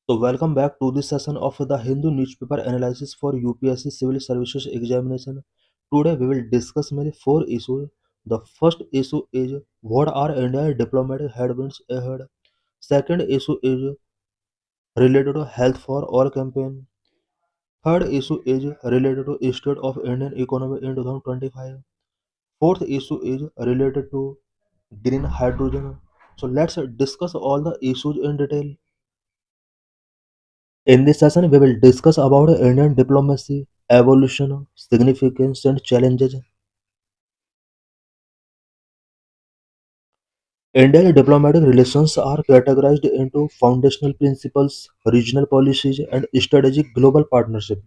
So welcome back to this session of the Hindu newspaper analysis for UPSC Civil Services examination. Today we will discuss mainly four issues. The first issue is what are India's diplomatic headwinds ahead. Second issue is related to health for all campaign. Third issue is related to state of Indian economy in 2025. Fourth issue is related to green hydrogen. So let's discuss all the issues in detail. In this session, we will discuss about Indian diplomacy, evolution, significance, and challenges. Indian diplomatic relations are categorized into foundational principles, regional policies, and strategic global partnership.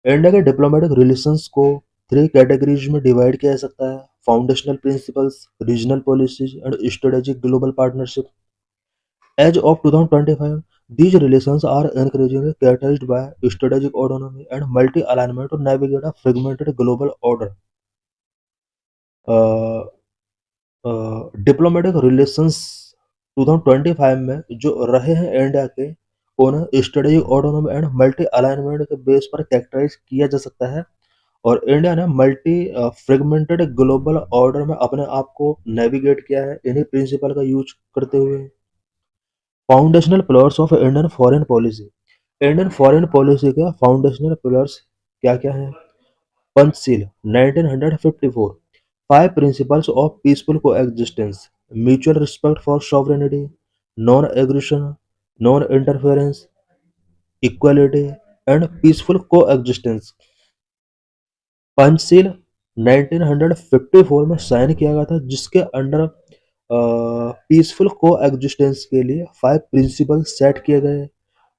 India के diplomatic relations को three categories में divide किया जा सकता है: foundational principles, regional policies and strategic global partnership. As of 2025, these relations are increasingly characterized by strategic autonomy and multi-alignment to navigate a fragmented global order. Diplomatic relations 2025 में जो रहे हैं India के, उन्हें strategic autonomy and multi alignment के base पर characterise किया जा सकता है और इंडिया ने मल्टी फ्रेगमेंटेड ग्लोबल ऑर्डर में अपने आप को नेविगेट किया है इन्हीं प्रिंसिपल का यूज करते हुए. Foundational pillars of Indian foreign policy. Indian foreign policy के फाउंडेशनल पिलर्स क्या क्या हैं? Panchsheel 1954, five principles of peaceful coexistence, mutual respect for sovereignty, non aggression, non interference, equality and peaceful coexistence. Panchsheel 1954 में साइन किया गया था जिसके अंडर पीसफुल कोएग्जिस्टेंस के लिए फाइव प्रिंसिपल सेट किए गए.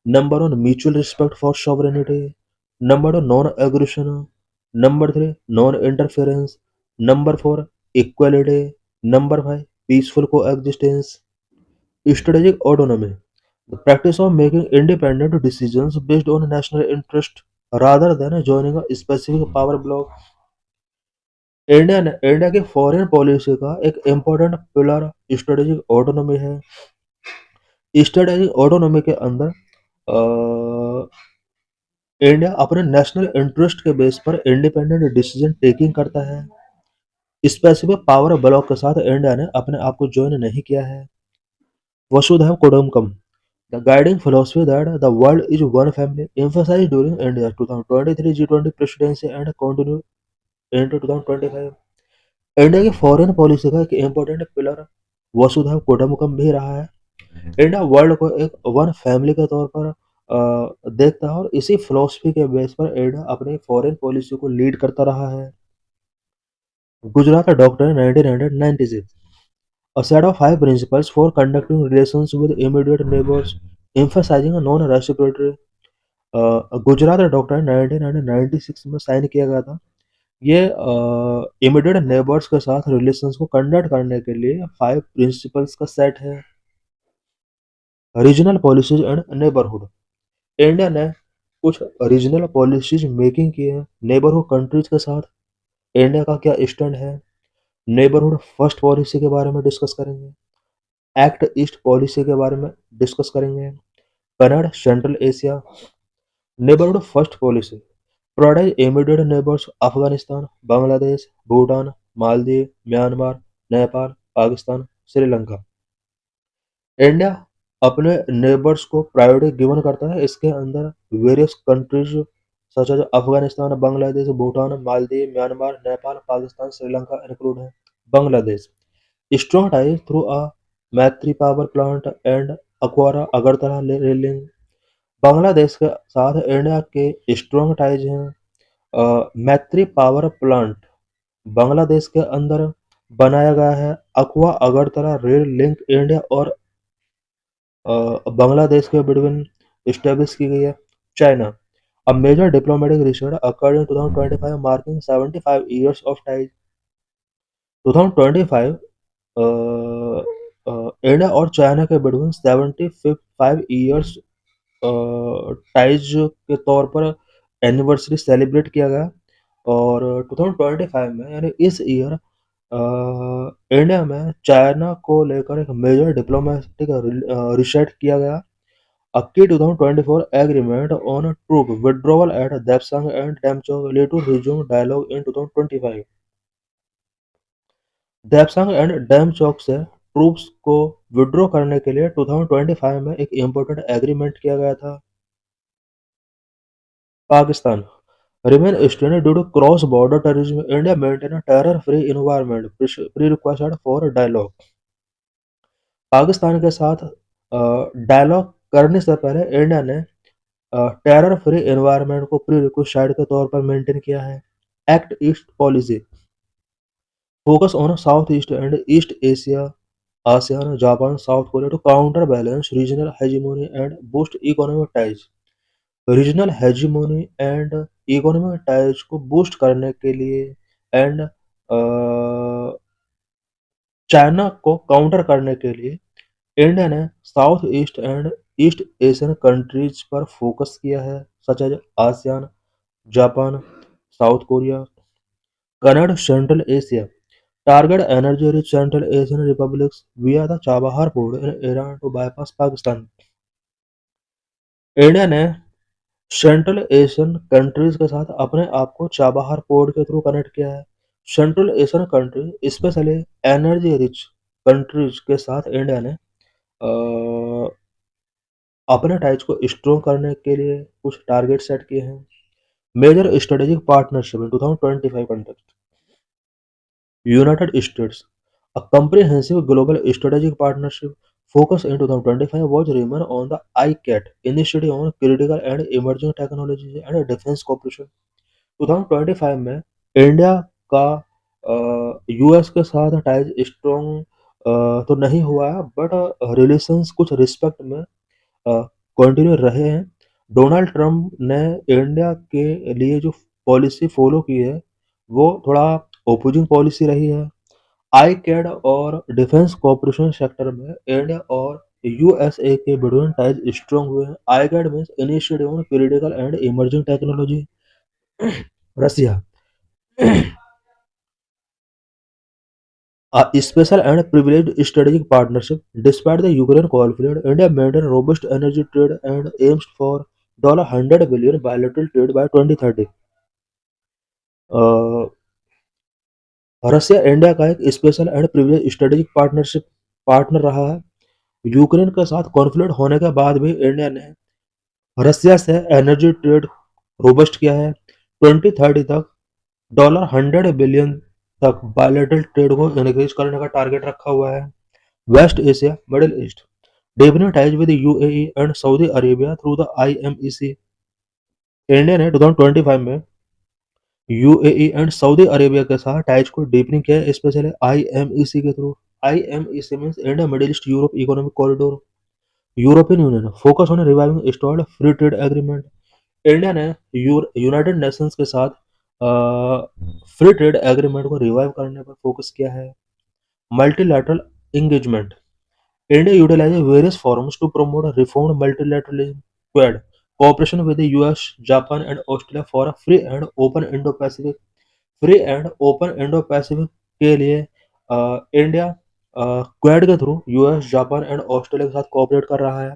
Number one, mutual respect for sovereignty. Number two, non aggression. Number three, non interference. Number four, equality. Number five, peaceful coexistence. Strategic autonomy, the practice of making independent decisions based on national interest rather than joining a specific power bloc. India की foreign policy का एक important pillar strategic autonomy है. Strategic autonomy के अंदर India अपने national interest के base पर independent decision taking करता है. स्पेसिफिक पावर ब्लॉक के साथ इंडिया ने अपने आप को ज्वाइन नहीं किया है. वसुधैव कुटुंबकम, the guiding philosophy that the world is one family, emphasized during India's 2023 G20 presidency and continued into 2025. India की फॉरेन पॉलिसी का एक इम्पोर्टेंट पिलर वसुधैव कुटुंबकम भी रहा है. इंडिया वर्ल्ड को एक वन फैमिली के तौर पर देखता है और इसी फिलॉसफी के बेस पर इंडिया अपनी फॉरेन पॉलिसी को लीड करता रहा है. Gujarat doctrine 1996, a set of five principles for conducting relations with immediate neighbors, emphasizing a non-reciprocity. Gujarat doctrine 1996 में साइन किया गया था. ये इमीडिएट नेबर्स के साथ रिलेशंस को कंडक्ट करने के लिए फाइव प्रिंसिपल्स का सेट है. Regional policies and neighbourhood. India ने कुछ रीजनल पॉलिसीज मेकिंग की है नेबरहुड कंट्रीज के साथ. इंडिया का क्या स्टैंड है? नेबरहुड फर्स्ट पॉलिसी के बारे में डिस्कस करेंगे. एक्ट ईस्ट पॉलिसी के बारे में डिस्कस करेंगे. Canada Central Asia. Neighbourhood first policy provide immediate neighbours Afghanistan, Bangladesh, Bhutan, Maldives, Myanmar, Nepal, Pakistan, Sri Lanka. India अपने नेबर्स को प्रायोरिटी गिवन करता है. इसके अंदर various countries such as Afghanistan, Bangladesh, Bhutan, Maldives, Myanmar, Nepal, Pakistan, Sri Lanka include है. Bangladesh, strong ties through a Maitri power plant and Akhaura Agartala rail link. Bangladesh के साथ इंडिया के स्ट्रॉन्ग टाइज हैं. मैत्री पावर प्लांट बांग्लादेश के अंदर बनाया गया है. Aqua Agartala rail link India और बांग्लादेश के बिटवीन एस्टेब्लिश की गई है. China, a major diplomatic research occurred in 2025 marking 75 years of ties. 2025 India और चाइना के बिटवीन 75 ईयर्स टाइज के तौर पर एनिवर्सरी सेलिब्रेट किया गया. और 2025 में यानी इस ईयर इंडिया में चाइना को लेकर एक मेजर डिप्लोमेटिक रिसेट किया गया A key 2024 agreement on troop withdrawal at Dapsang and Damchok led to resume dialogue in 2025। देपसंग and डैमचौक से ट्रूप्स को विड्रॉ करने के लिए 2025 में एक इम्पोर्टेंट एग्रीमेंट किया गया था। Pakistan remain strained due to cross-border terrorism. India maintain a terror-free environment. Prerequisite for dialogue। Pakistan के साथ डायलॉग करने से पहले इंडिया ने टेरर फ्री एनवायरनमेंट को प्री रिक्विसाइड के तौर पर मेंटेन किया है। Act east policy focus on south East and east Asia, ASEAN, Japan, South Korea to counterbalance regional hegemony and boost economic ties। Regional hegemony and economic ties को boost करने के लिए and China को counter करने के लिए India ने South East and East Asian countries पर फोकस किया है, such as ASEAN, Japan, South Korea. Connect Central Asia target energy rich Central Asian republics via the Chabahar port in Iran to bypass Pakistan. India ने Central Asian countries के साथ अपने आप को Chabahar port के थ्रू कनेक्ट किया है। Central Asian country specially energy rich countries के साथ इंडिया ने अपने टाइज को स्ट्रॉन्ग करने के लिए कुछ टारगेट सेट किए हैं। Major strategic partnership in 2025 context। United States a comprehensive global strategic partnership focus in 2025 was remain on the ICAT initiative on critical and emerging technologies and defense cooperation। 2025 में India का US के साथ ties strong तो नहीं हुआ है, but relations कुछ respect में कंटिन्यू रहे हैं। डोनाल्ड ट्रंप ने इंडिया के लिए जो पॉलिसी फॉलो की है वो थोड़ा ओपोजिंग पॉलिसी रही है। आई कैड और डिफेंस कॉपरेशन सेक्टर में इंडिया और यूएसए के बिटवीन टाइज स्ट्रॉन्ग हुए हैं। ICET means initiative on critical and emerging technology. Russia a special and privileged strategic partnership despite the Ukraine conflict, India maintained robust energy trade and aims for $100 billion bilateral trade by 2030। Uh, Russia India का एक special and privilege strategic partnership partner रहा है। Ukraine के साथ conflict होने के बाद भी इंडिया ने रसिया से एनर्जी ट्रेड रोबस्ट किया है। 2030 तक $100 बिलियन तक बायलैटरल ट्रेड को इंक्रीज करने का टारगेट रखा हुआ है। West Asia Middle East deepening ties with the UAE and Saudi Arabia through the IMEC। India ने 2025 में यूएई एंड सऊदी अरेबिया के साथ टाइज को डीपनिंग किया है, स्पेशली आईएमईसी के through. IMEC means India middle east Europe economic corridor. European union focus on reviving stalled free trade agreement. India ने United Nations के साथ फ्री ट्रेड एग्रीमेंट को रिवाइव करने पर फोकस किया है। Multilateral engagement India utilizes various forums to promote reformed multilateralism, Quad, cooperation with the US, Japan, and Australia for a free and open Indo-Pacific। Free and open Indo Pacific के लिए India Quad के through US, Japan and Australia के साथ cooperate कर रहा है।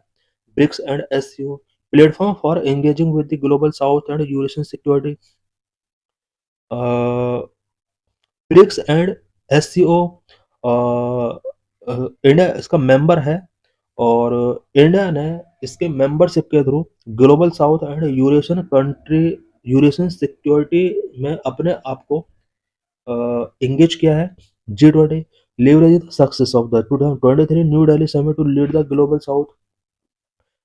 BRICS and SCO platform for engaging with the global south and Eurasian security. BRICS and SCO India इसका member है और इंडिया ने इसके मेंबरशिप के through global south and Eurasian country Eurasian security में अपने आप को engage किया है। G20 leverage the success of the 2023 New Delhi Summit to lead the Global South।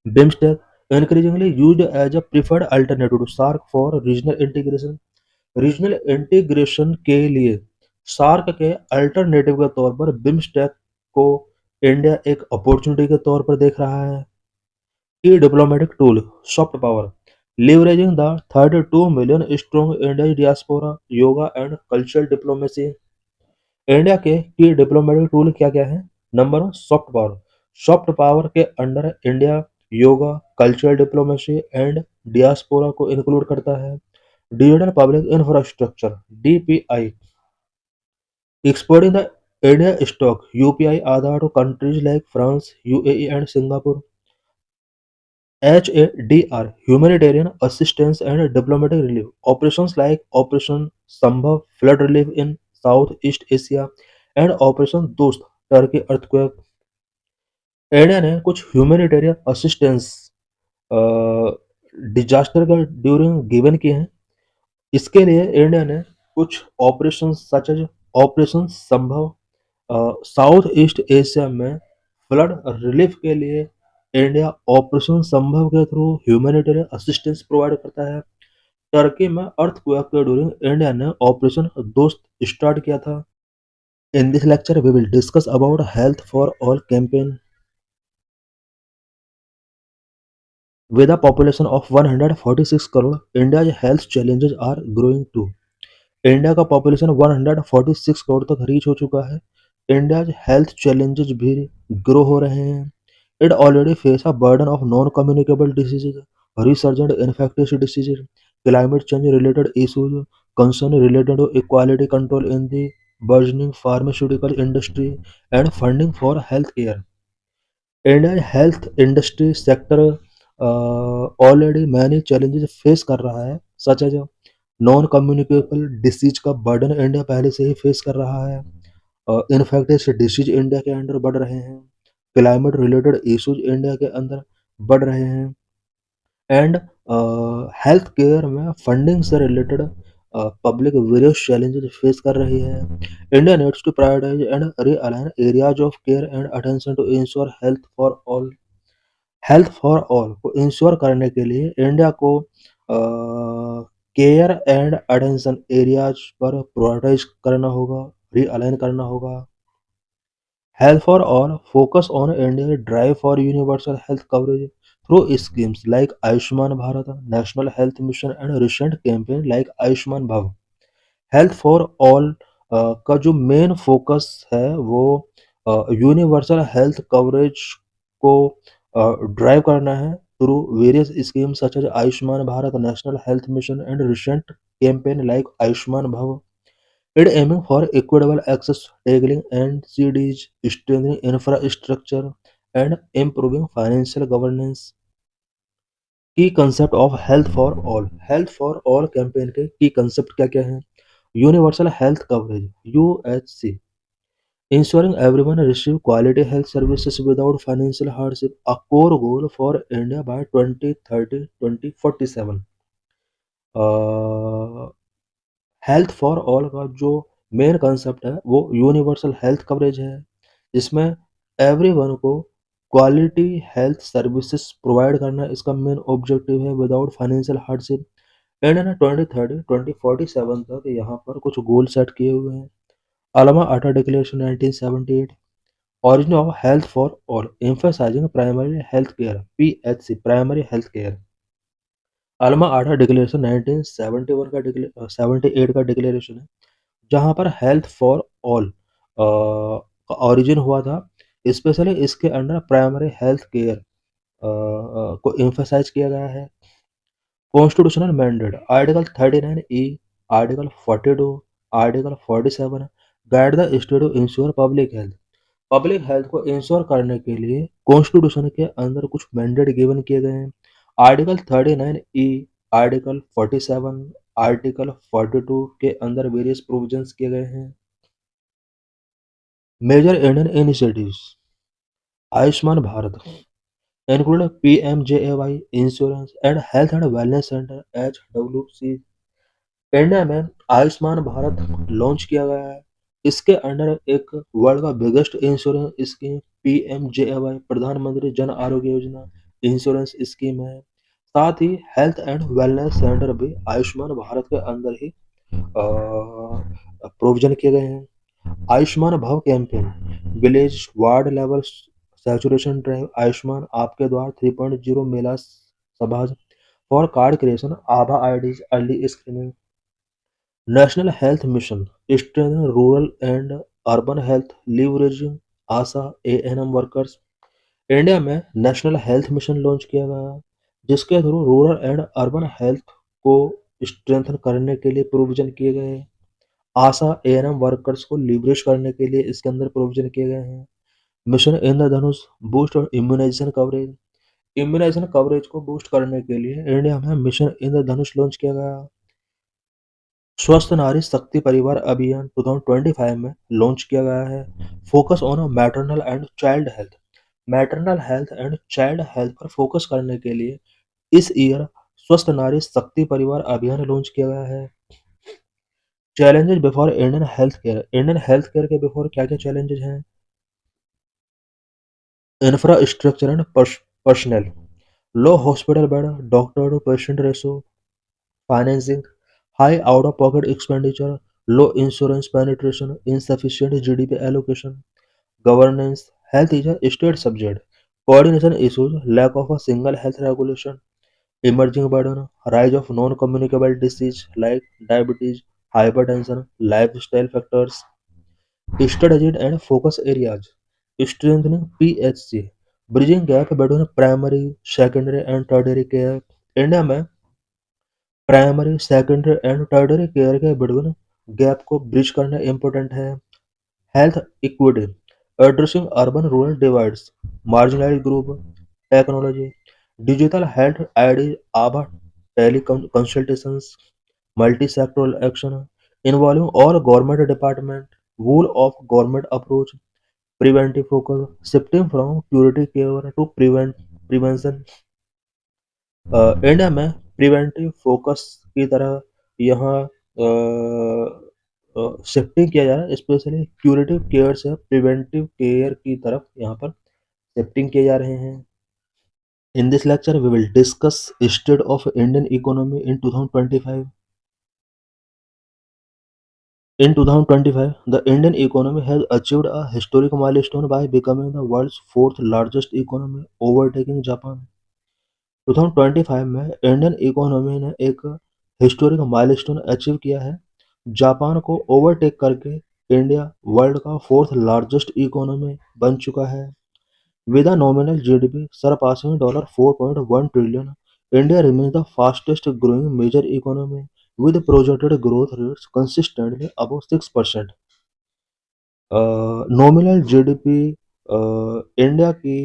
BIMSTEC increasingly used as a preferred alternative to SAARC for regional integration। Regional integration के लिए SAARC के alternative के तौर पर BIMSTEC को India एक opportunity के तौर पर देख रहा है। की diplomatic tool soft power leveraging the 32 million strong Indian diaspora, yoga and cultural diplomacy। India के की डिप्लोमेटिक टूल क्या क्या है? Number 1 soft power. Soft power के under India yoga, cultural diplomacy and diaspora को इंक्लूड करता है। Digital public infrastructure DPI exporting the India stock UPI Aadhaar to countries like France, UAE and Singapore। HADR, humanitarian assistance and diplomatic relief. Operations like Operation Sambhav, flood relief in Southeast Asia, and Operation Dost, Turkey earthquake. India ने कुछ humanitarian assistance disaster का during given किए हैं। इसके लिए India ने कुछ operation such as operation संभव साउथ ईस्ट एशिया में फ्लड रिलीफ के लिए इंडिया ऑपरेशन संभव के थ्रू ह्यूमैनिटेरियन असिस्टेंस प्रोवाइड करता है। टर्की में अर्थक्वेक के ड्यूरिंग इंडिया ने ऑपरेशन दोस्त स्टार्ट किया था। In this lecture we will discuss about health for all campaign. With a population of 146 crore, India's health challenges are growing too. India का population 146 crore तक रीच हो चुका है। इंडिया हेल्थ चैलेंजेस भी ग्रो हो रहे हैं। It already face a burden of non communicable diseases, resurgent infectious diseases, climate change related issues, concern related to equality control in the burgeoning pharmaceutical industry and funding for healthcare. Indian health industry sector already many challenges face कर रहा है, such as non communicable disease का burden India पहले से ही face कर रहा है। Infectious disease India के अंदर बढ़ रहे हैं। क्लाइमेट रिलेटेड इश्यूज इंडिया के अंदर बढ़ रहे हैं। एंड हेल्थ केयर में फंडिंग से related public various challenges face कर रही है। India needs to prioritise and realign areas of care and attention to ensure health for all. Health for all को इंश्योर करने के लिए इंडिया को केयर एंड अटेंशन एरियाज पर प्रायोरिटाइज करना होगा, रीअलाइन करना होगा। Health for All focus on India's drive for universal health coverage through schemes like Ayushman Bharat, National Health Mission and recent campaign like Ayushman Bhav. Health for all का जो main focus है वो universal health coverage को drive करना है through various schemes such as Ayushman Bharat, national health mission and recent campaign like Ayushman Bhav. It aiming for equitable access, tackling NCDs, strengthening infrastructure, and improving financial governance. की concept of health for all campaign के की concept क्या क्या है? Universal health coverage UHC, ensuring everyone receive quality health services without financial hardship, a core goal for India by 2030-2047. Health for all का जो main concept है वो universal health coverage है, जिसमें एवरीवन को क्वालिटी हेल्थ सर्विसेज प्रोवाइड करना इसका main objective है विदाउट फाइनेंशियल हार्डशिप। इंडिया ने 2030-2047 तक यहाँ पर कुछ गोल सेट किए हुए हैं। Alma Ata declaration 1978, origin of health for all, emphasizing primary health care PHC, primary health care. Alma Ata declaration 1971 का 78 का डिक्लेरेशन है, जहाँ पर हेल्थ फॉर ऑल का ओरिजिन हुआ था। स्पेशली इसके अंडर प्राइमरी हेल्थ केयर को एम्फसाइज किया गया है। Constitutional mandate article 39 E, article 42, article 47 guide the state to ensure public health. Public health को इंश्योर करने के लिए कॉन्स्टिट्यूशन के अंदर कुछ मैंडेट गिवन किए गए हैं। आर्टिकल 39 ई, आर्टिकल 47, आर्टिकल 42 के अंदर वेरियस प्रोविजंस किए गए हैं। Major Indian initiatives Ayushman Bharat include PMJAY insurance and health and wellness centre HWC। India में आयुष्मान भारत लॉन्च किया गया है। इसके अंडर एक वर्ल्ड का बिगेस्ट इंश्योरेंस स्कीम PMJAY, प्रधानमंत्री जन आरोग्य योजना इंश्योरेंस स्कीम है। साथ ही हेल्थ एंड वेलनेस सेंटर भी आयुष्मान भारत के अंदर ही प्रोविजन किए गए हैं। Ayushman Bhav campaign village ward level saturation drive Ayushman Aapke Dwar 3.0 Mela सभाज फॉर कार्ड क्रिएशन आभा IDs early screening. National health mission strengthen rural and urban health leveraging ASHA ANM workers. India में नेशनल हेल्थ मिशन लॉन्च किया गया, जिसके through rural and urban health को strengthen करने के लिए प्रोविजन किए गए हैं। आशा एएनएम वर्कर्स को लीवरेज करने के लिए इसके अंदर प्रोविजन किए गए हैं। मिशन इंद्रधनुष बूस्ट और इम्यूनाइजेशन कवरेज। इम्यूनाइजेशन कवरेज को बूस्ट करने के लिए इंडिया में मिशन इंद्रधनुष लॉन्च किया गया। स्वस्थ नारी शक्ति परिवार अभियान 2025 में लॉन्च किया गया है। Focus on maternal and child health. Maternal health and child health पर फोकस करने के लिए इस ईयर स्वस्थ नारी शक्ति परिवार अभियान लॉन्च किया गया है। Challenges before Indian health care. Indian health care के बिफोर क्या क्या चैलेंजेस हैं? Infrastructure and personnel. Low hospital bed, doctor to patient ratio, financing, high out-of-pocket expenditure, low insurance penetration, insufficient GDP allocation, governance, health is a state subject, coordination issues, lack of a single health regulation, emerging burden, rise of non-communicable disease like diabetes, hypertension, lifestyle factors, strategies and focus areas, strengthening PHC, bridging gap between primary, secondary and tertiary care. India में primary, secondary and tertiary care के between gap को bridge करना important है। Health equity, addressing urban rural divides, marginalised group, technology, digital health ID, आभा teleconsultations, multi sectoral action involving all government department, rule of government approach, preventive focus, shifting from curative care to prevention. India में preventive focus की तरह यहाँ shifting किया जा रहा है, specially curative care से प्रिवेंटिव केयर की तरफ यहाँ पर शिफ्टिंग किए जा रहे हैं। In this lecture, we will discuss state of Indian economy in 2025. In 2025, the Indian economy has achieved a historic milestone by becoming the world's fourth largest economy, overtaking Japan. 2025 में Indian economy ने एक historic milestone achieve किया है। Japan को overtake करके India world का fourth largest economy बन चुका है। With a nominal GDP surpassing $4.1 trillion, India remains the fastest growing major economy with projected growth rates consistently above 6%। Nominal GDP India की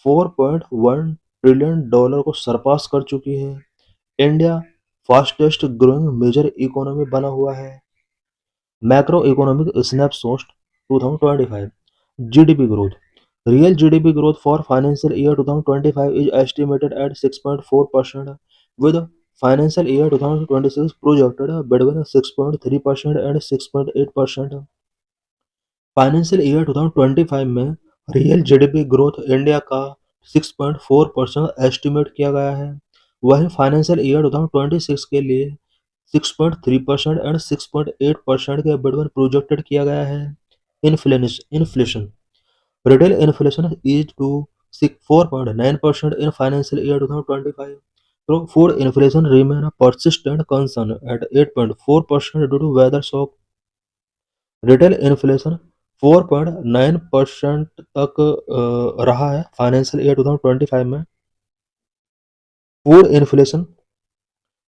$4.1 trillion को सरपास कर चुकी है। India fastest growing major economy बना हुआ है। Macro economic snapshot 2025 GDP growth. Real GDP growth for financial year 2025 is estimated at 6.4% with financial year 2026 projected between 6.3% and 6.8%। Financial year 2025 में real GDP growth India का 6.4% estimate किया गया है। वहीं financial year 2026 के लिए 6.3% एंड 6.8% के बिटवीन प्रोजेक्टेड किया गया है। Inflation retail inflation is to 4.9% in financial year 2025। तो food inflation remain a persistent concern at 8.4% due to weather shock. Retail inflation 4.9% तक रहा है फाइनेंशियल ईयर 2025 में। फूड इन्फ्लेशन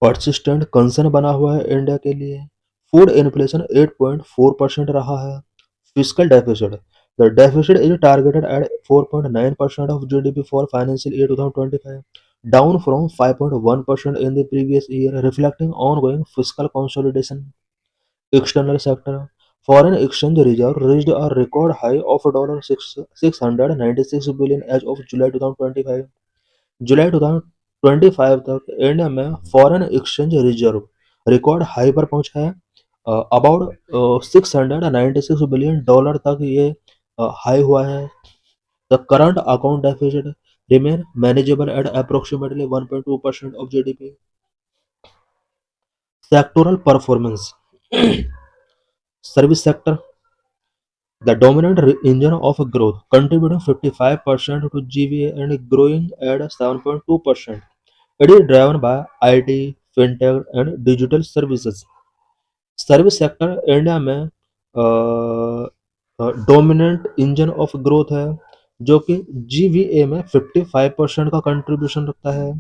परसिस्टेंट कंसर्न बना हुआ है इंडिया के लिए। फूड इन्फ्लेशन 8.4% रहा है। Fiscal deficit, the deficit is targeted eight 4.9% of GDP for financial year 2025, down from 5.1% in the previous year, reflecting ongoing fiscal consolidation। External sector, foreign exchange reserve reached a record high of $696 billion as of July 2025। जुलाई 2025 तक India में foreign exchange reserve record high पर पहुंचा है। About $696 billion तक ये high हुआ है। The current account deficit remain manageable at approximately 1.2% of GDP. Sectoral performance. Service sector, the dominant engine of growth, contributing 55% to GVA and growing at 7.2%. It is driven by IT, fintech and digital services। Service sector India में dominant engine of growth है, जो कि GVA में 55% का contribution रखता है।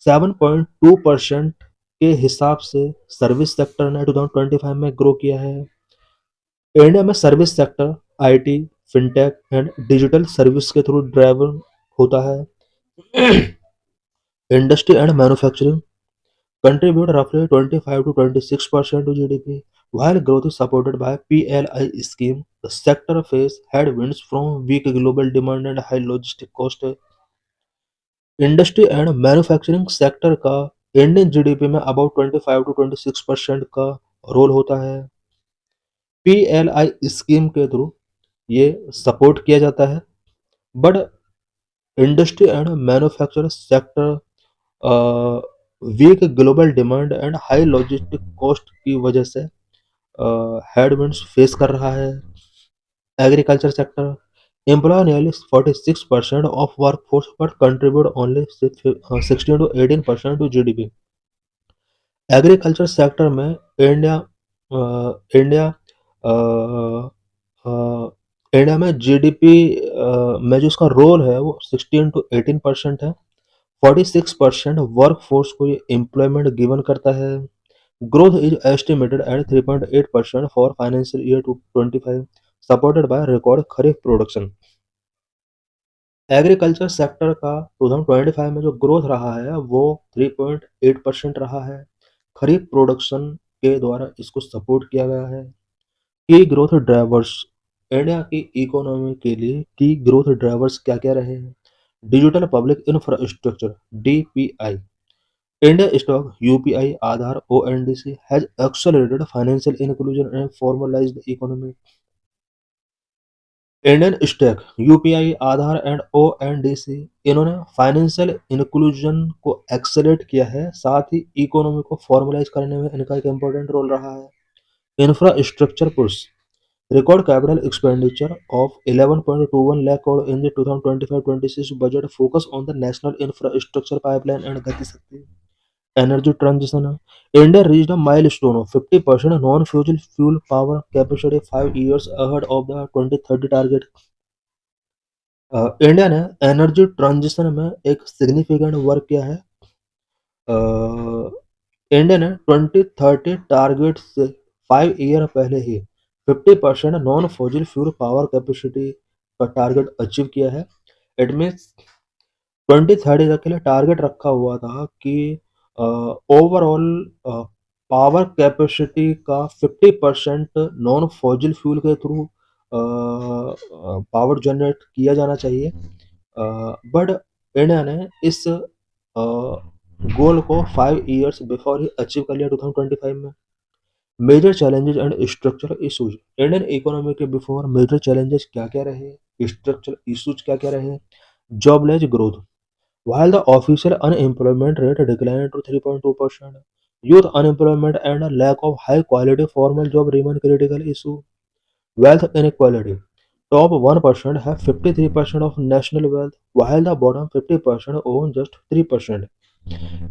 7.2% के हिसाब से सर्विस सेक्टर ने 2025 में ग्रो किया है। इंडिया में service sector IT, fintech and digital service के थ्रू ड्राइवर होता है। Industry and manufacturing contribute roughly 25 to 26% to GDP. While growth is supported by PLI scheme, the sector faces headwinds from weak global demand and high logistic cost. Industry and manufacturing sector का Indian GDP में about 25 to 26% का role होता है। PLI scheme के through ये support किया जाता है, but industry and manufacturing sector weak global demand and high logistic cost की वजह से हेडविंड्स फेस कर रहा है। Agriculture sector employ nearly 46% of workforce but contribute only 16 to 18% to GDP। Agriculture sector में इंडिया इंडिया इंडिया में GDP में जो उसका रोल है वो 16 टू 18% है। 46% वर्क फोर्स को ये एम्प्लॉयमेंट गिवन करता है। Growth is estimated at 3.8% for financial year 2025 supported by record kharif production. Agriculture sector का 2025 में जो ग्रोथ रहा है वो 3.8% रहा है। खरीफ प्रोडक्शन के द्वारा इसको सपोर्ट किया गया है। की ग्रोथ ड्राइवर्स इंडिया की इकोनॉमी के लिए की ग्रोथ ड्राइवर्स क्या क्या रहे हैं? Digital public infrastructure DPI, India stock UPI, Aadhaar ONDC has accelerated financial inclusion and formalised economy. Indian stack UPI, Aadhaar and ONDC इन्होंने फाइनेंशियल इंक्लूजन को एक्सेलरेट किया है, साथ ही इकोनॉमी को फॉर्मलाइज करने में इनका एक इम्पोर्टेंट रोल रहा है। Infrastructure push record capital expenditure of 11.21 lakh crore in the 2025-26 budget focus on the national infrastructure pipeline and Gati Shakti। Energy transition, India reached a milestone of 50% non-fossil fuel power capacity 5 years ahead of the 2030 target। India ने energy transition में एक significant work किया है। India ने 2030 target से 5 year पहले ही 50% non fossil fuel power capacity का target achieve किया है। इट मीन्स 2030 तक के लिए टारगेट रखा हुआ था कि ओवरऑल पावर कैपेसिटी का 50% नॉन फॉसिल फ्यूल के थ्रू पावर जनरेट किया जाना चाहिए, बट इंडिया ने इस गोल को 5 ईयर्स बिफोर ही अचीव कर लिया 2025 में। Major challenges and structural issues, Indian economy के बिफोर मेजर चैलेंजेस क्या क्या रहे, स्ट्रक्चरल इश्यूज क्या क्या रहे? Jobless growth, while the official unemployment rate declined to 3.2%, youth unemployment and a lack of high quality formal job remain critical issue। Wealth inequality, top 1% have 53% of national wealth while the bottom 50% own just 3%।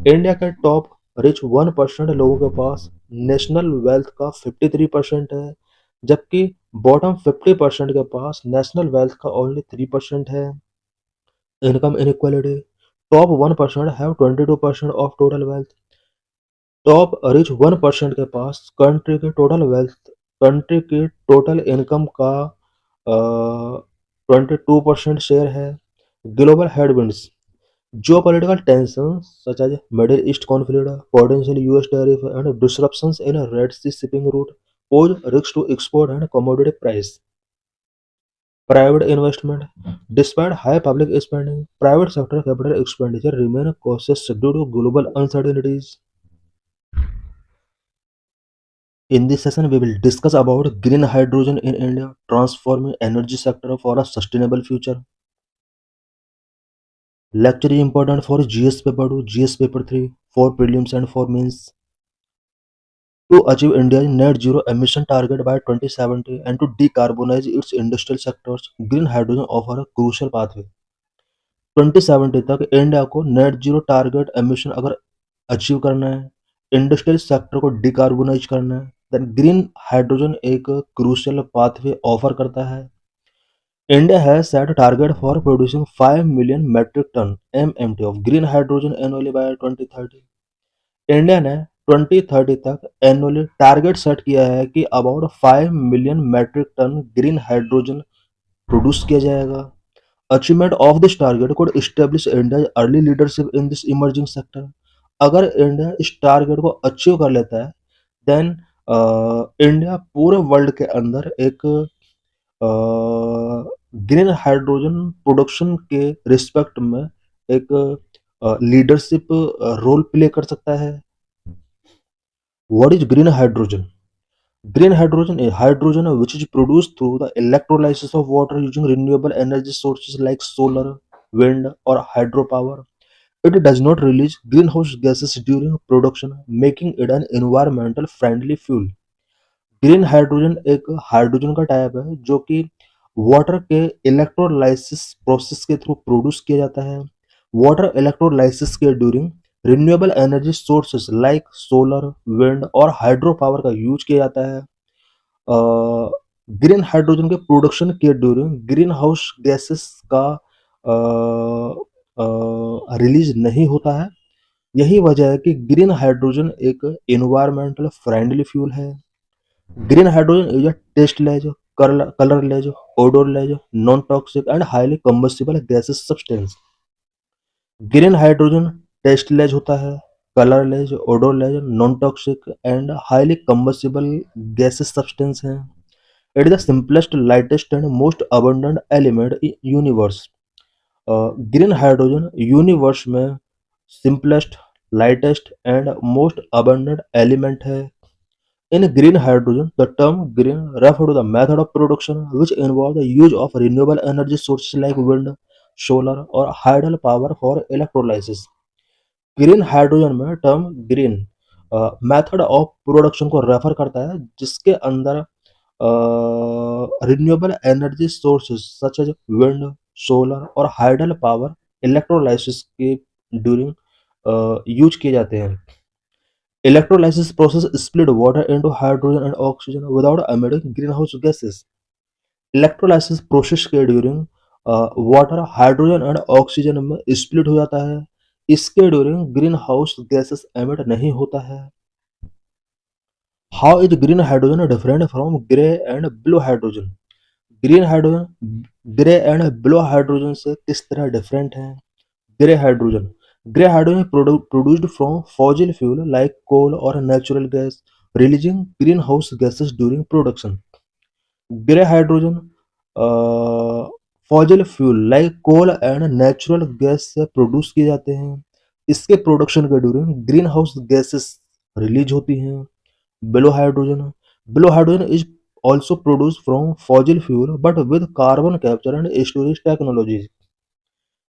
India के top rich 1% लोगों के पास national wealth का 53% है, जबकि bottom 50% के पास national wealth का only 3% है। Income inequality, top 1% have 22% of total wealth, top rich 1% के पास कंट्री की टोटल इनकम का 22% शेयर है। Global headwinds, geopolitical tensions such as Middle East conflict, potential US tariff, and disruptions in a Red Sea shipping route pose risks to export and commodity price। Private investment, despite high public spending, private sector capital expenditure remain cautious due to global uncertainties। In this session, we will discuss about green hydrogen in India, transforming energy sector for a sustainable future। Lecture is important for GS paper 2, GS paper 3, for prelims and for mains। To achieve India's net zero emission target by 2070 and to decarbonize its industrial sectors, green hydrogen offers a crucial pathway। 2070 तक India को net zero target emission अगर achieve करना है, industrial sector को decarbonise करना है, then green hydrogen एक crucial pathway offer करता है। India has set a target for producing 5 million metric ton (MMT) of green hydrogen annually by 2030। India ने 2030 तक एनुअली टारगेट सेट किया है कि about 5 million metric tonne green hydrogen produce किया जाएगा। Achievement of this target could establish India's early leadership in this emerging sector. अगर India इस target को अचीव कर लेता है, देन इंडिया पूरे वर्ल्ड के अंदर एक ग्रीन हाइड्रोजन प्रोडक्शन के रिस्पेक्ट में एक लीडरशिप रोल प्ले कर सकता है। What is green hydrogen? Green hydrogen is hydrogen which is produced through the electrolysis of water using renewable energy sources like solar, wind, or hydropower. It does not release greenhouse gases during production, making it an environmental friendly fuel. Green hydrogen एक hydrogen का type है जो कि water के electrolysis process के through produce किया जाता है। वाटर इलेक्ट्रोलाइसिस के during renewable energy sources like solar, wind और हाइड्रो पावर का यूज किया जाता है। ग्रीन हाइड्रोजन के प्रोडक्शन के ड्यूरिंग ग्रीन हाउस गैसेस का रिलीज नहीं होता है। यही वजह है कि ग्रीन हाइड्रोजन एक एनवायरमेंटल फ्रेंडली फ्यूल है। Green hydrogen is a tasteless, colourless, odorless, non-toxic and highly combustible gaseous substance. Green hydrogen tasteless होता है, colourless, odorless, non-toxic and highly combustible gaseous substance है। It is the simplest, lightest and most abundant element in universe. Green hydrogen universe में simplest, lightest and most abundant element है। In green hydrogen, the term green refers to the method of production which involves the use of renewable energy sources like wind, solar or hydel power for electrolysis. Green hydrogen में term green method of production को refer करता है जिसके अंदर renewable energy sources such as wind, solar और hydel power electrolysis के during use किए जाते हैं। Electrolysis process split water into hydrogen and oxygen without emitting greenhouse gases. Electrolysis process के during water hydrogen and oxygen में split हो जाता है। इसके during greenhouse gases emit नहीं होता है। How is green hydrogen different from grey and blue hydrogen? Green hydrogen grey and blue hydrogen से किस तरह डिफरेंट है? Grey hydrogen produced from fossil fuel like coal or natural gas, releasing greenhouse gases during production. Grey hydrogen fossil fuel like coal and natural gas से produce किए जाते हैं। इसके production के during greenhouse gases release होती हैं। Blue hydrogen is also produce from fossil fuel but with carbon capture and storage technologies.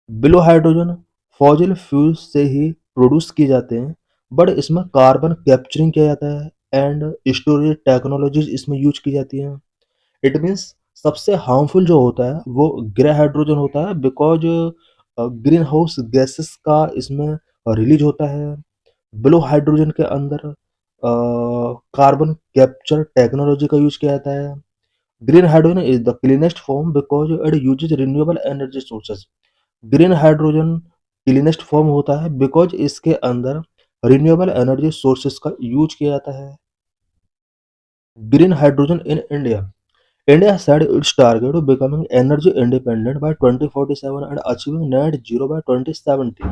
Blue hydrogen fossil fuel से ही प्रोड्यूस किए जाते हैं बट इसमें कार्बन कैप्चरिंग किया जाता है एंड स्टोरेज टेक्नोलॉजीज इसमें यूज की जाती हैं। इट मीन्स सबसे हार्मफुल जो होता है वो ग्रे हाइड्रोजन होता है बिकॉज ग्रीन हाउस गैसेस का इसमें रिलीज होता है। ब्लू हाइड्रोजन के अंदर कार्बन कैप्चर टेक्नोलॉजी का यूज किया जाता है। Green hydrogen is the cleanest form because it uses renewable energy sources. Green hydrogen cleanest form होता है बिकॉज इसके अंदर रिन्यूएबल एनर्जी सोर्सेज का यूज किया जाता है। Green hydrogen in India India set its target of becoming energy independent by 2047 and achieving net zero by 2070.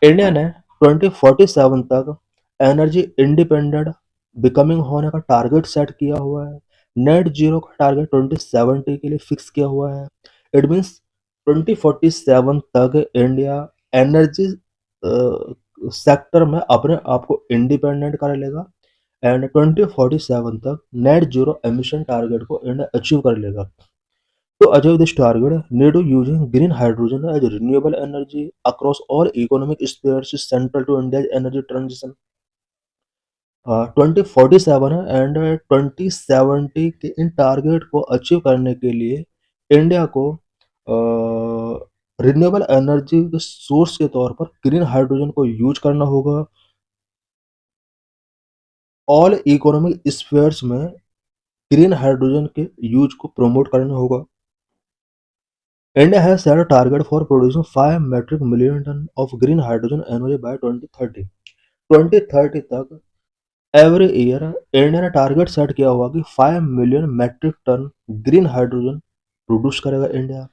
India ने 2047 तक एनर्जी इंडिपेंडेंट बिकमिंग होने का टारगेट सेट किया हुआ है। नेट जीरो का टारगेट 2070 के लिए फिक्स किया हुआ है। इट मीन्स 2047 तक इंडिया एनर्जी सेक्टर में अपने आप को इंडिपेंडेंट कर लेगा एंड 2047 तक नेट जीरो एमिशन टारगेट को इंडिया अचीव कर लेगा। To achieve this target, need of using green hydrogen as renewable energy across all economic spheres is central to India's energy transition. 2047 and 2070 के in target को achieve करने के लिए India को renewable energy के source के तौर पर ग्रीन हाइड्रोजन को यूज करना होगा। ऑल इकोनॉमिक स्फीयर्स में ग्रीन हाइड्रोजन के यूज को प्रमोट करना होगा। India has set a target for producing 5 metric million ton of green hydrogen annually by 2030. 2030 तक एवरी ईयर इंडिया ने टारगेट सेट किया हुआ कि 5 million metric tonne green hydrogen produce करेगा India.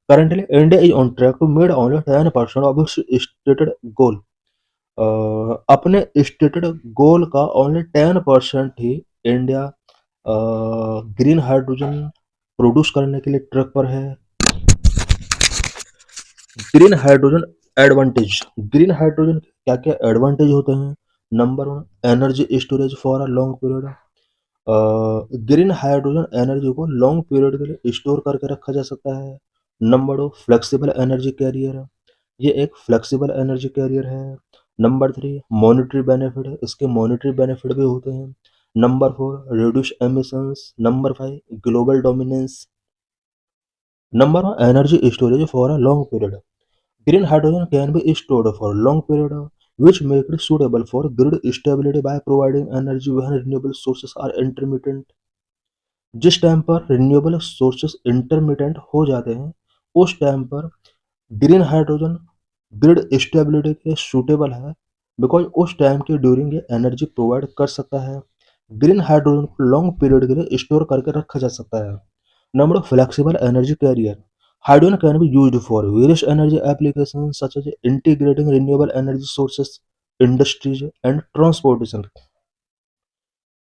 Currently, India is on track to meet only 10% of its stated goal. अपने stated goal का only 10% ही India green hydrogen produce करने के लिए ट्रक पर है। Green hydrogen advantage, green hydrogen क्या क्या एडवांटेज होते हैं? Number one, energy storage for a long period. Green hydrogen energy को लॉन्ग पीरियड के लिए स्टोर करके रखा जा सकता है। नंबर दो, फ्लेक्सिबल एनर्जी कैरियर, ये एक फ्लेक्सिबल एनर्जी कैरियर है। नंबर थ्री, मॉनिटरी बेनिफिट, इसके मॉनिटरी बेनिफिट भी होते हैं। Number four, reduce emissions. Number five, global dominance. Number one, energy storage for a long period. Green hydrogen can be stored for a long period, which makes it suitable for grid stability by providing energy when renewable sources are intermittent. जिस time पर renewable sources intermittent हो जाते हैं, उस time पर green hydrogen grid stability के suitable है, because उस टाइम के ड्यूरिंग ये एनर्जी प्रोवाइड कर सकता है। ग्रीन हाइड्रोजन को लॉन्ग पीरियड के लिए स्टोर करके रखा जा सकता है। Number of flexible energy carrier, hydrogen can be used for various energy applications such as integrating renewable energy sources, industries, and transportation.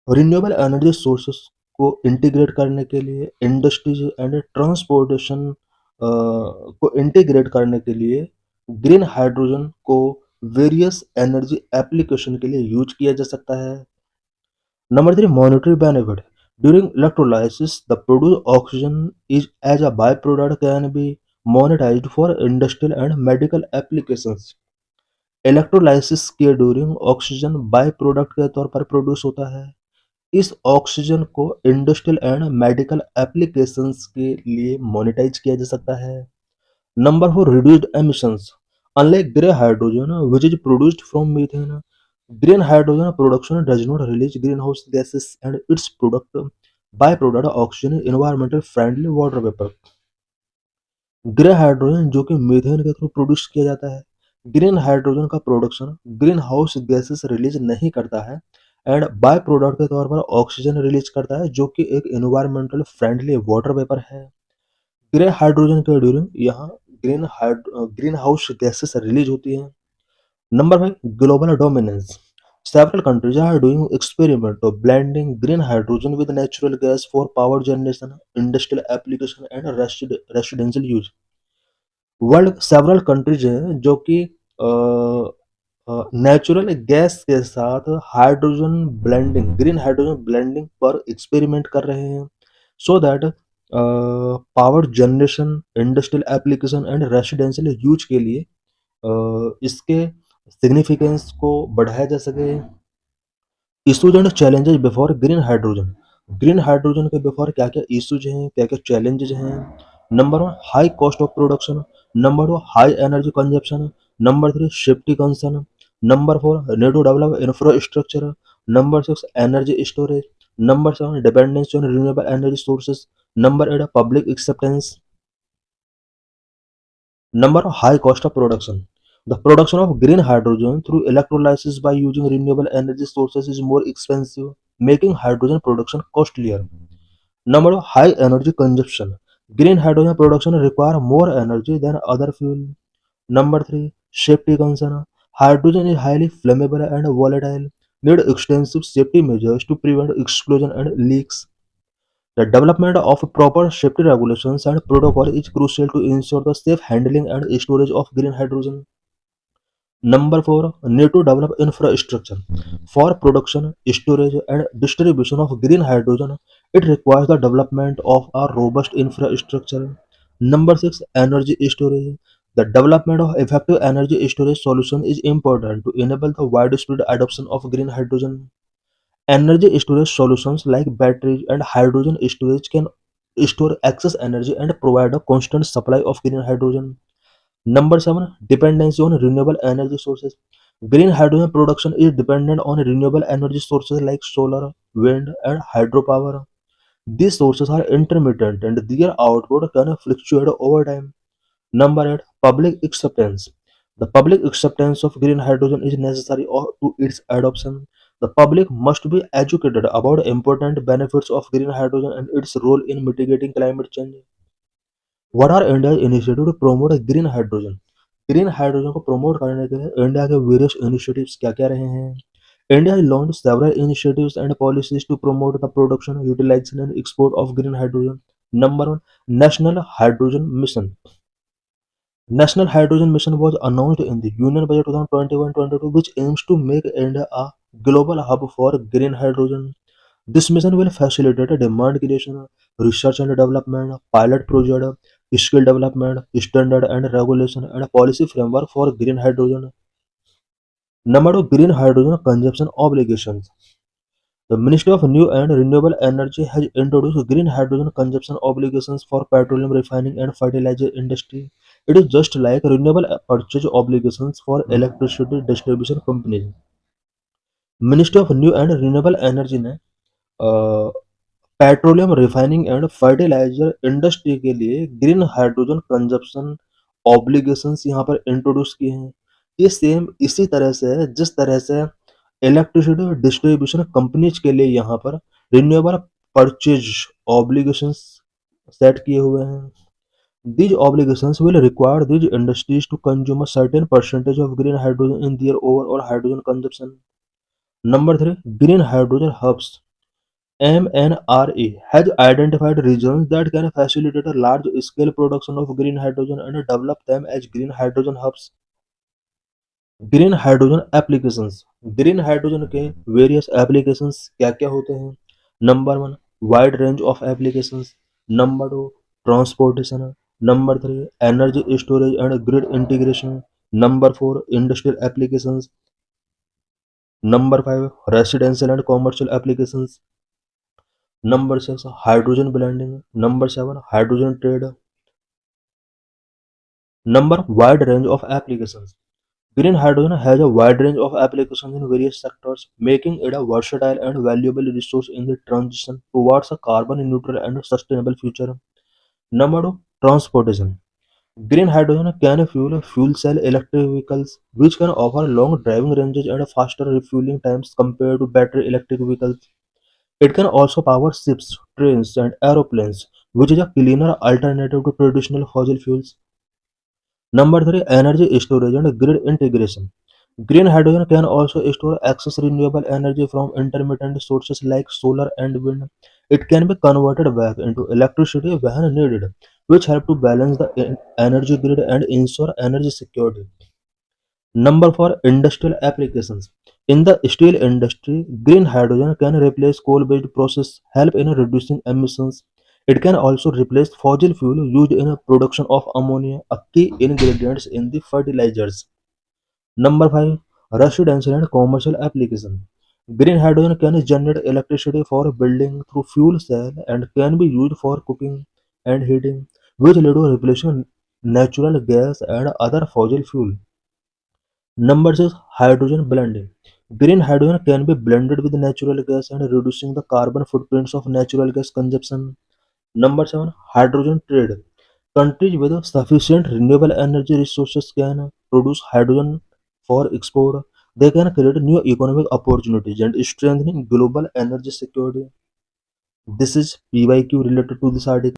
Renewable energy sources को इंटीग्रेट करने के लिए, इंडस्ट्रीज एंड ट्रांसपोर्टेशन को इंटीग्रेट करने के लिए ग्रीन हाइड्रोजन को various energy application के लिए यूज किया जा सकता है। Number three, monetary benefit. During electrolysis, the produced oxygen is as a byproduct can be monetized for industrial and medical applications. Electrolysis के ड्यूरिंग ऑक्सीजन बाय प्रोडक्ट के तौर पर प्रोड्यूस होता है। इस ऑक्सीजन को इंडस्ट्रियल एंड मेडिकल एप्लीकेशंस के लिए मोनेटाइज किया जा सकता है। Number four, reduced emissions. Unlike grey hydrogen, which is produced from methane, green hydrogen production does not release greenhouse gases and its byproduct oxygen is environmental friendly water vapor. Grey hydrogen जो कि methane के through produce किया जाता है, green hydrogen का production green house gases release नहीं करता है एंड बाय प्रोडक्ट के तौर पर ऑक्सीजन रिलीज करता है, जो कि एक एनवायरमेंटल फ्रेंडली वाटर वेपर है। ग्रे हाइड्रोजन के ड्यूरिंग यहाँ ग्रीन हाउस गैसेस रिलीज होती हैं। Number five, global dominance. Several countries are doing experiment of blending green hydrogen with natural gas for power generation, industrial application and residential use. World several countries हैं जो कि natural gas के साथ hydrogen blending, green hydrogen blending पर experiment कर रहे हैं, so that power generation, industrial application and residential use के लिए इसके सिग्निफिकेंस को बढ़ाया जा सके। Issues and challenges before green hydrogen. Green hydrogen के बिफोर क्या क्या इश्यूज हैं, क्या क्या चैलेंजेस हैं? Number one, high cost of production. Number two, high energy consumption. Number three, safety concern. Number four, need to develop infrastructure. Number six, energy storage. Number seven, dependence on renewable energy sources. Number eight, public acceptance. Number high cost of production. The production of green hydrogen through electrolysis by using renewable energy sources is more expensive, making hydrogen production costlier. Number high energy consumption. Green hydrogen production require more energy than other fuel. Number three, safety concern. Hydrogen is highly flammable and volatile. Need extensive safety measures to prevent explosion and leaks. The development of proper safety regulations and protocol is crucial to ensure the safe handling and storage of green hydrogen. Number four, need to develop infrastructure. For production, storage, and distribution of green hydrogen, it requires the development of a robust infrastructure. Number six, energy storage. The development of effective energy storage solution is important to enable the widespread adoption of green hydrogen. Energy storage solutions like batteries and hydrogen storage can store excess energy and provide a constant supply of green hydrogen. Number seven, dependency on renewable energy sources. Green hydrogen production is dependent on renewable energy sources like solar, wind, and hydropower. These sources are intermittent and their output can fluctuate over time. Number eight, public acceptance. The public acceptance of green hydrogen is necessary to its adoption. The public must be educated about important benefits of green hydrogen and its role in mitigating climate change. What are India's initiative to promote green hydrogen? Green hydrogen को promote करने के लिए India के various initiatives क्या क्या रहे हैं? India has launched several initiatives and policies to promote the production, utilization, and export of green hydrogen. Number one, National Hydrogen Mission. National Hydrogen Mission was announced in the Union Budget 2021-22, which aims to make India a global hub for green hydrogen. This mission will facilitate demand creation, research and development, pilot project, skill development, standard and regulation, and policy framework for green hydrogen. Number two, green hydrogen consumption obligations. The Ministry of New and Renewable Energy has introduced green hydrogen consumption obligations for petroleum refining and fertilizer industry. It is just like renewable purchase obligations for electricity distribution companies. Ministry of New and Renewable Energy ने petroleum refining and fertiliser industry के लिए green hydrogen consumption obligations यहाँ पर introduce किए हैं। ये same इसी तरह से है जिस तरह से इलेक्ट्रिसिटी डिस्ट्रीब्यूशन कंपनीज के लिए यहाँ पर रिन्यूएबल परचेज ऑब्लिगेशंस सेट किए हुए हैं। These obligations will require these industries to consume a certain percentage of green hydrogen in their overall hydrogen consumption. Number three, green hydrogen hubs. MNRE has identified regions that can facilitate a large-scale production of green hydrogen and develop them as green hydrogen hubs. Green hydrogen applications. Green hydrogen के various applications क्या क्या होते हैं? Number one, wide range of applications. Number two, transportation. Number three, energy storage and grid integration. Number four, industrial applications. Number five, residential and commercial applications. Number six, hydrogen blending. Number seven, hydrogen trade. Number wide range of applications. Green hydrogen has a wide range of applications in various sectors, making it a versatile and valuable resource in the transition towards a carbon neutral and sustainable future. Number two, transportation. Green hydrogen can fuel fuel cell electric vehicles, which can offer long driving ranges and faster refueling times compared to battery electric vehicles. It can also power ships, trains, and aeroplanes, which is a cleaner alternative to traditional fossil fuels. Number three, energy storage and grid integration. Green hydrogen can also store excess renewable energy from intermittent sources like solar and wind. It can be converted back into electricity when needed, which help to balance the energy grid and ensure energy security. Number four, industrial applications. In the steel industry, green hydrogen can replace coal-based process, help in reducing emissions. It can also replace fossil fuel used in the production of ammonia, a key ingredient in the fertilizers. Number five, residential and commercial application. Green hydrogen can generate electricity for building through fuel cell and can be used for cooking and heating, which lead to replacing natural gas and other fossil fuel. Number six, hydrogen blending. Green hydrogen can be blended with natural gas and reducing the carbon footprints of natural gas consumption. Number seven, hydrogen trade. Countries with sufficient renewable energy resources can produce hydrogen for export. They can create new economic opportunities and strengthening global energy security. This is PYQ related to this article.